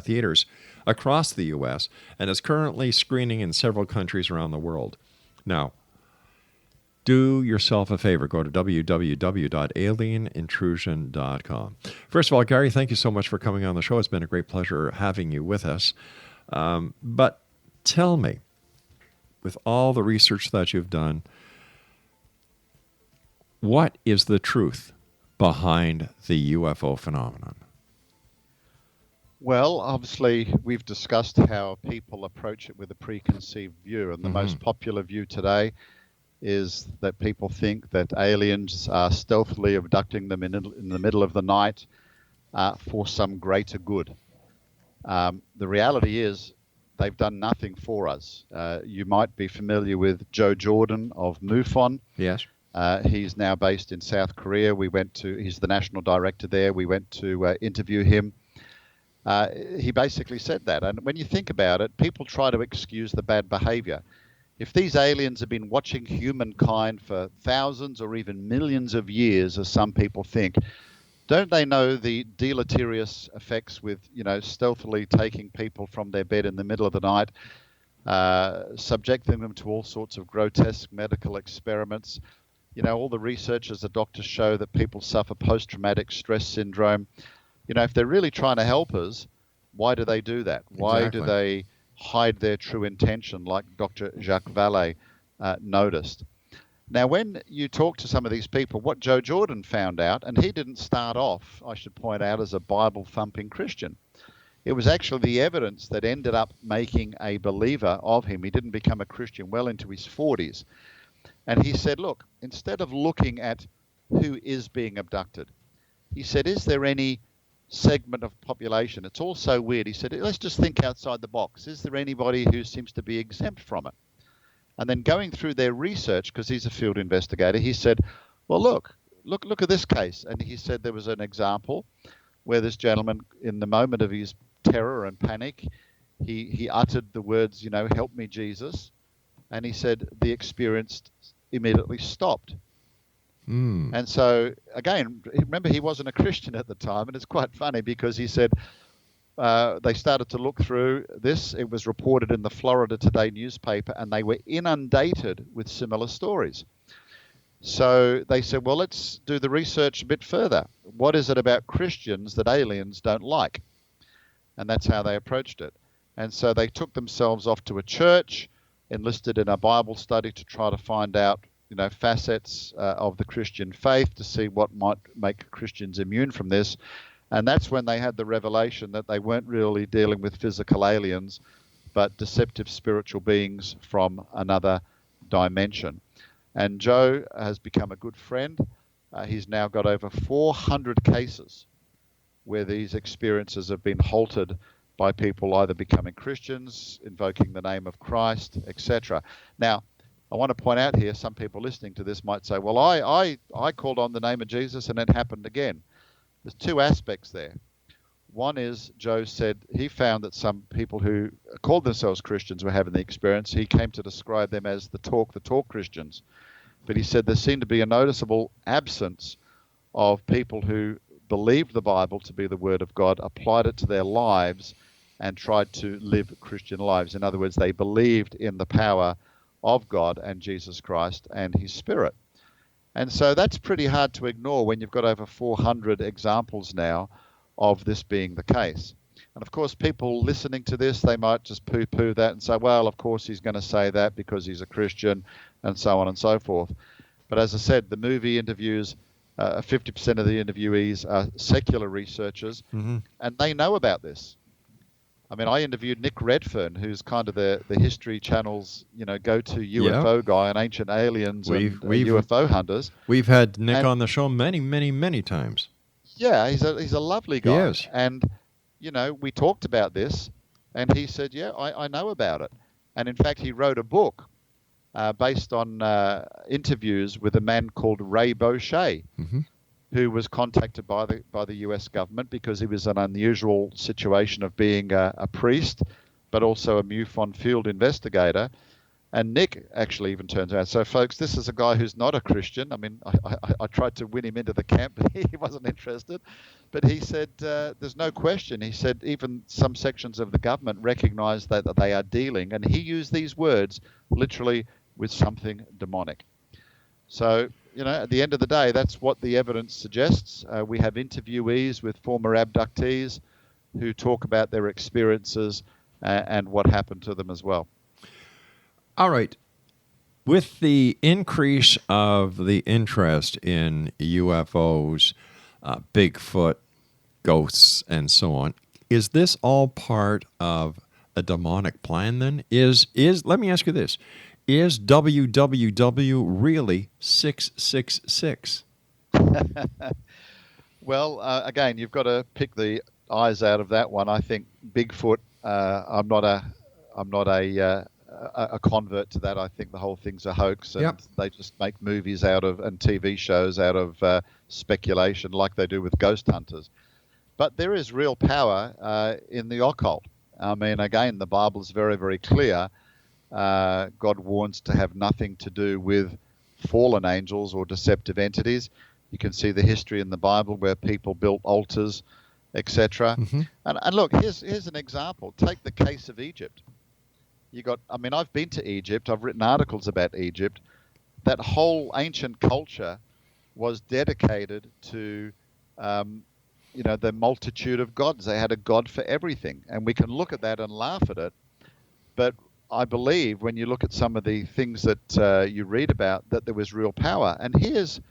theaters across the U.S. and is currently screening in several countries around the world. Now, do yourself a favor. Go to www.alienintrusion.com. First of all, Gary, thank you so much for coming on the show. It's been a great pleasure having you with us. But tell me, with all the research that you've done, what is the truth behind the UFO phenomenon? Well, obviously, we've discussed how people approach it with a preconceived view, and the most popular view today is that people think that aliens are stealthily abducting them in the middle of the night for some greater good. The reality is they've done nothing for us. You might be familiar with Joe Jordan of MUFON. Yes. He's now based in South Korea. He's the national director there. We went to interview him. He basically said that. And when you think about it, people try to excuse the bad behavior. If these aliens have been watching humankind for thousands or even millions of years, as some people think, don't they know the deleterious effects with, stealthily taking people from their bed in the middle of the night, subjecting them to all sorts of grotesque medical experiments? All the research as the doctors show that people suffer post-traumatic stress syndrome. If they're really trying to help us, why do they do that? Why do they hide their true intention, like Dr. Jacques Vallée noticed? Now, when you talk to some of these people, what Joe Jordan found out, and he didn't start off, I should point out, as a Bible-thumping Christian. It was actually the evidence that ended up making a believer of him. He didn't become a Christian well into his 40s. And he said, look, instead of looking at who is being abducted, he said, is there any segment of population? It's all so weird. He said, let's just think outside the box. Is there anybody who seems to be exempt from it? And then going through their research, because he's a field investigator, he said, well, look at this case. And he said there was an example where this gentleman, in the moment of his terror and panic, he uttered the words, help me, Jesus. And he said the experience immediately stopped. And so, again, remember, he wasn't a Christian at the time, and it's quite funny because he said they started to look through this. It was reported in the Florida Today newspaper, and they were inundated with similar stories. So they said, well, let's do the research a bit further. What is it about Christians that aliens don't like? And that's how they approached it. And so they took themselves off to a church, enlisted in a Bible study to try to find out, facets of the Christian faith to see what might make Christians immune from this. And that's when they had the revelation that they weren't really dealing with physical aliens, but deceptive spiritual beings from another dimension. And Joe has become a good friend. He's now got over 400 cases where these experiences have been halted by people either becoming Christians, invoking the name of Christ, etc. Now, I want to point out here, some people listening to this might say, well, I called on the name of Jesus and it happened again. There's two aspects there. One is, Joe said he found that some people who called themselves Christians were having the experience. He came to describe them as the talk Christians. But he said there seemed to be a noticeable absence of people who believed the Bible to be the Word of God, applied it to their lives, and tried to live Christian lives. In other words, they believed in the power of God and Jesus Christ and His Spirit. And so that's pretty hard to ignore when you've got over 400 examples now of this being the case. And of course, people listening to this, they might just poo-poo that and say, well, of course he's going to say that because he's a Christian, and so on and so forth. But as I said, the movie interviews, 50% of the interviewees are secular researchers, and they know about this. I mean, I interviewed Nick Redfern, who's kind of the History Channel's, go-to UFO guy and ancient aliens and UFO hunters. We've had Nick on the show many, many, many times. Yeah, he's a lovely guy. He is. And, we talked about this, and he said, yeah, I know about it. And in fact, he wrote a book based on interviews with a man called Ray Boucher, who was contacted by the U.S. government because he was in an unusual situation of being a priest, but also a MUFON field investigator. And Nick actually even turns around. So, folks, this is a guy who's not a Christian. I mean, I tried to win him into the camp, but he wasn't interested. But he said, there's no question. He said even some sections of the government recognize that they are dealing, and he used these words, literally, with something demonic. So, at the end of the day, that's what the evidence suggests. We have interviewees with former abductees who talk about their experiences and what happened to them as well. All right. With the increase of the interest in UFOs, Bigfoot, ghosts, and so on, is this all part of a demonic plan then? Let me ask you this. Is WWW really 666? Well, again, you've got to pick the eyes out of that one. I think Bigfoot. I'm not a convert to that. I think the whole thing's a hoax, and they just make movies out of and TV shows out of speculation, like they do with ghost hunters. But there is real power in the occult. I mean, again, the Bible is very, very clear. God warns to have nothing to do with fallen angels or deceptive entities. You can see the history in the Bible where people built altars, etc. And look, here's an example. Take the case of Egypt. I've been to Egypt. I've written articles about Egypt. That whole ancient culture was dedicated to, the multitude of gods. They had a god for everything. And we can look at that and laugh at it. But I believe when you look at some of the things that you read about, that there was real power. And here's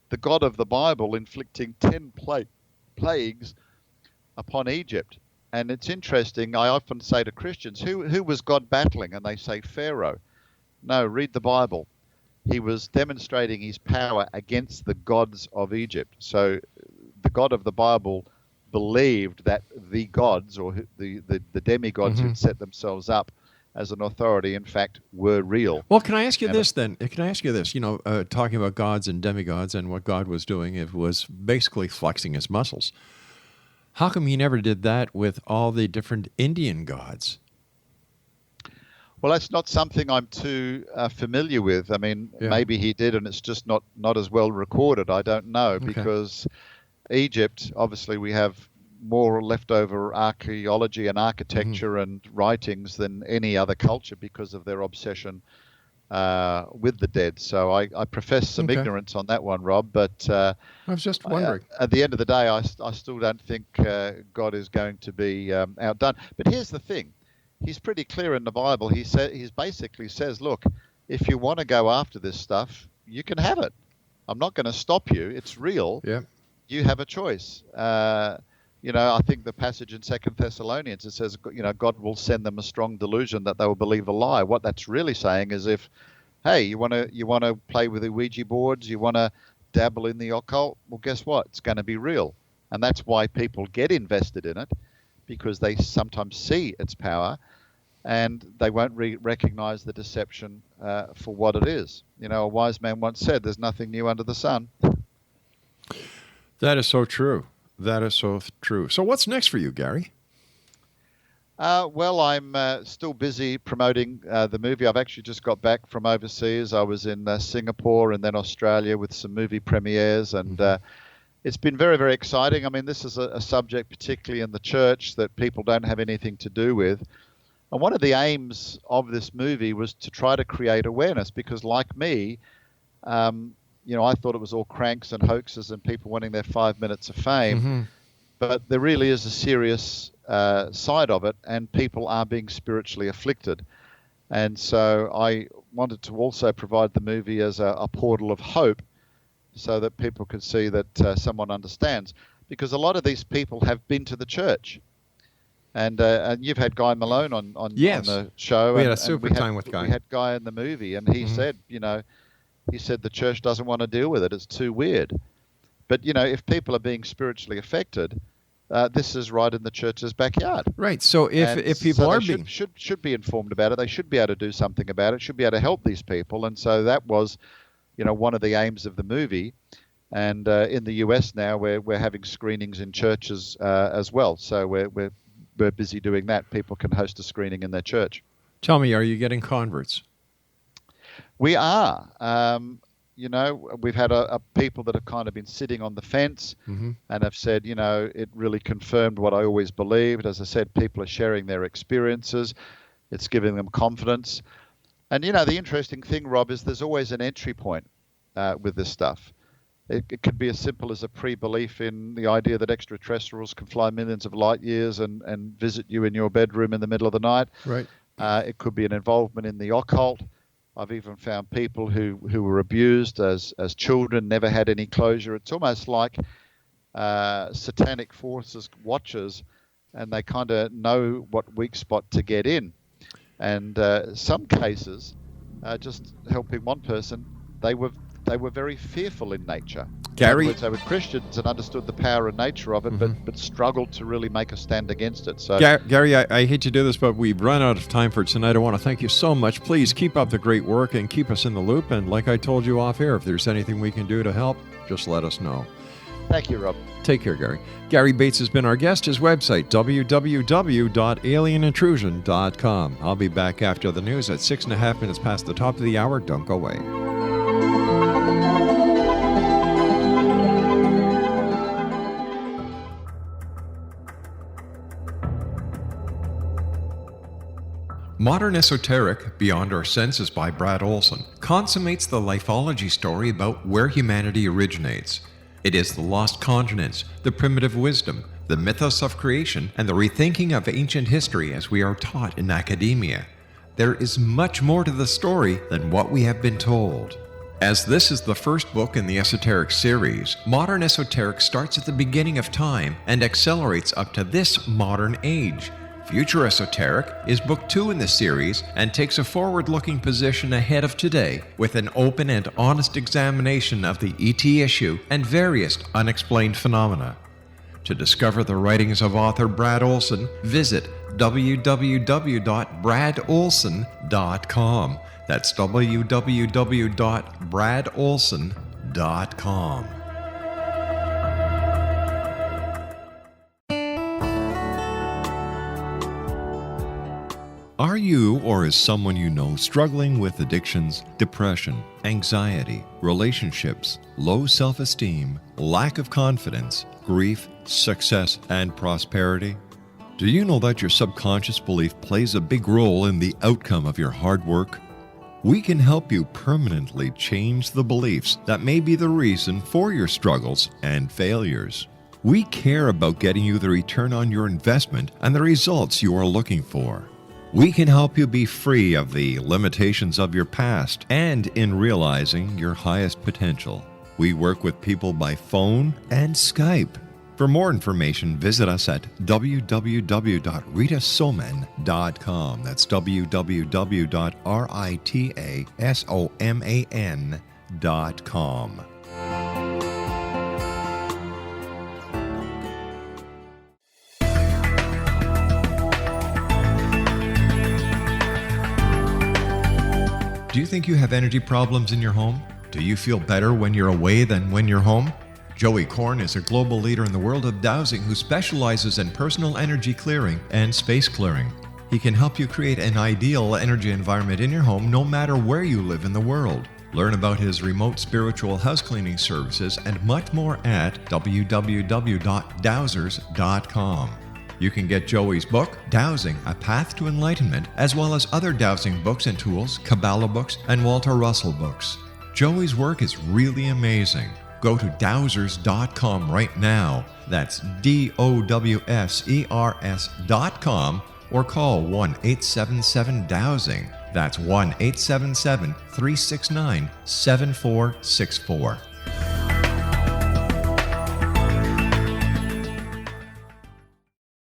the God of the Bible inflicting 10 plagues upon Egypt. And it's interesting. I often say to Christians, who was God battling? And they say Pharaoh. No, read the Bible. He was demonstrating his power against the gods of Egypt. So the God of the Bible believed that the gods, or the demigods who'd set themselves up as an authority, in fact, were real. Well, can I ask you this then? Can I ask you this? Talking about gods and demigods and what God was doing, it was basically flexing his muscles. How come he never did that with all the different Indian gods? Well, that's not something I'm too familiar with. I mean, maybe he did, and it's just not as well recorded. I don't know, because Egypt, obviously, we have more leftover archaeology and architecture and writings than any other culture because of their obsession with the dead. So I profess some ignorance on that one, Rob, but I was just wondering. At the end of the day, I still don't think God is going to be outdone. But here's the thing. He's pretty clear in the Bible. He basically says, look, if you want to go after this stuff, you can have it. I'm not going to stop you. It's real. Yeah. You have a choice. I think the passage in 2 Thessalonians, it says, God will send them a strong delusion that they will believe a lie. What that's really saying is you want to play with the Ouija boards, you want to dabble in the occult, well, guess what? It's going to be real. And that's why people get invested in it, because they sometimes see its power and they won't recognize the deception for what it is. A wise man once said, there's nothing new under the sun. That is so true. That is so true. So what's next for you, Gary? Well, I'm still busy promoting the movie. I've actually just got back from overseas. I was in Singapore and then Australia with some movie premieres, and it's been very, very exciting. I mean, this is a subject, particularly in the church, that people don't have anything to do with. And one of the aims of this movie was to try to create awareness, because like me, I thought it was all cranks and hoaxes and people wanting their 5 minutes of fame. but there really is a serious side of it, and people are being spiritually afflicted. And so I wanted to also provide the movie as a portal of hope, so that people could see that someone understands. Because a lot of these people have been to the church. And you've had Guy Malone on the show. We had a super time with Guy. We had Guy in the movie, and he said, he said the church doesn't want to deal with it. It's too weird. But, if people are being spiritually affected, this is right in the church's backyard. Right. So if people are being... should be informed about it. They should be able to do something about it. Should be able to help these people. And so that was, one of the aims of the movie. And in the US now, we're having screenings in churches as well. So we're busy doing that. People can host a screening in their church. Tell me, are you getting converts? We are. We've had people that have kind of been sitting on the fence and have said, it really confirmed what I always believed. As I said, people are sharing their experiences. It's giving them confidence. And, the interesting thing, Rob, is there's always an entry point with this stuff. It could be as simple as a pre-belief in the idea that extraterrestrials can fly millions of light years and visit you in your bedroom in the middle of the night. Right. It could be an involvement in the occult. I've even found people who were abused as children, never had any closure. It's almost like satanic forces watchers, and they kind of know what weak spot to get in. And some cases, just helping one person, they were very fearful in nature. Gary? In other words, they were Christians and understood the power and nature of it, but struggled to really make a stand against it. So, Gary, I hate to do this, but we've run out of time for tonight. I want to thank you so much. Please keep up the great work and keep us in the loop. And like I told you off air, if there's anything we can do to help, just let us know. Thank you, Rob. Take care, Gary. Gary Bates has been our guest. His website, www.alienintrusion.com. I'll be back after the news at 6.5 minutes past the top of the hour. Don't go away. Modern Esoteric, Beyond Our Senses by Brad Olson, consummates the lifeology story about where humanity originates. It is the lost continents, the primitive wisdom, the mythos of creation, and the rethinking of ancient history as we are taught in academia. There is much more to the story than what we have been told. As this is the first book in the Esoteric series, Modern Esoteric starts at the beginning of time and accelerates up to this modern age. Future Esoteric is book 2 in the series and takes a forward-looking position ahead of today with an open and honest examination of the ET issue and various unexplained phenomena. To discover the writings of author Brad Olson, visit www.bradolson.com. That's www.bradolson.com. Are you or is someone you know struggling with addictions, depression, anxiety, relationships, low self-esteem, lack of confidence, grief, success, and prosperity? Do you know that your subconscious belief plays a big role in the outcome of your hard work? We can help you permanently change the beliefs that may be the reason for your struggles and failures. We care about getting you the return on your investment and the results you are looking for. We can help you be free of the limitations of your past and in realizing your highest potential. We work with people by phone and Skype. For more information, visit us at www.ritasoman.com. That's www.ritasoman.com. Do you think you have energy problems in your home? Do you feel better when you're away than when you're home? Joey Korn is a global leader in the world of dowsing who specializes in personal energy clearing and space clearing. He can help you create an ideal energy environment in your home no matter where you live in the world. Learn about his remote spiritual house cleaning services and much more at www.dowsers.com. You can get Joey's book, Dowsing, A Path to Enlightenment, as well as other dowsing books and tools, Kabbalah books, and Walter Russell books. Joey's work is really amazing. Go to dowsers.com right now. That's DOWSERS.com or call 1-877-DOWSING. That's 1-877-369-7464.